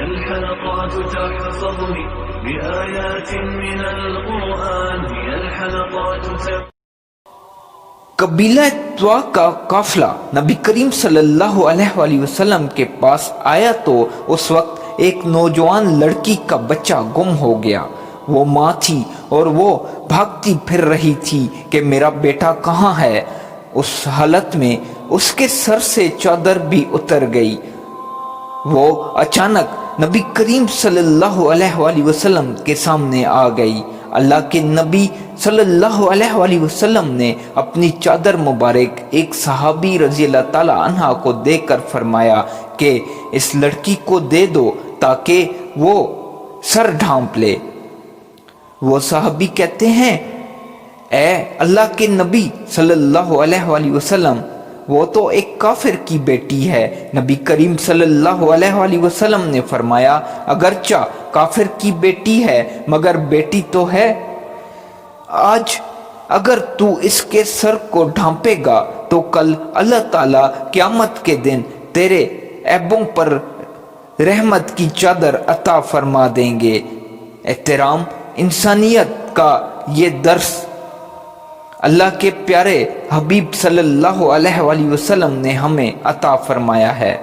الحلقات تحفظني بآيات من القرآن هي الحلقات قبیلہ طوا کا قافلہ نبی کریم صلی اللہ علیہ وآلہ وسلم کے پاس آیا تو اس وقت ایک نوجوان لڑکی کا بچہ گم ہو گیا۔ وہ ماں تھی اور وہ بھاگتی پھر رہی تھی کہ میرا بیٹا کہاں ہے۔ اس حالت میں اس کے سر سے چادر بھی اتر گئی۔ وہ اچانک نبی کریم صلی اللہ علیہ وآلہ وسلم کے سامنے آ گئی۔ اللہ کے نبی صلی اللہ علیہ وآلہ وسلم نے اپنی چادر مبارک ایک صحابی رضی اللہ تعالی عنہ کو دے کر فرمایا کہ اس لڑکی کو دے دو تاکہ وہ سر ڈھانپ لے۔ وہ صحابی کہتے ہیں اے اللہ کے نبی صلی اللہ علیہ وآلہ وسلم، وہ تو ایک کافر کی بیٹی ہے۔ نبی کریم صلی اللہ علیہ وآلہ وسلم نے فرمایا اگرچہ کافر کی بیٹی ہے مگر بیٹی تو ہے۔ آج اگر تو اس کے سر کو ڈھانپے گا تو کل اللہ تعالیٰ قیامت کے دن تیرے عیبوں پر رحمت کی چادر عطا فرما دیں گے۔ احترام انسانیت کا یہ درس اللہ کے پیارے حبیب صلی اللہ علیہ وآلہ وسلم نے ہمیں عطا فرمایا ہے۔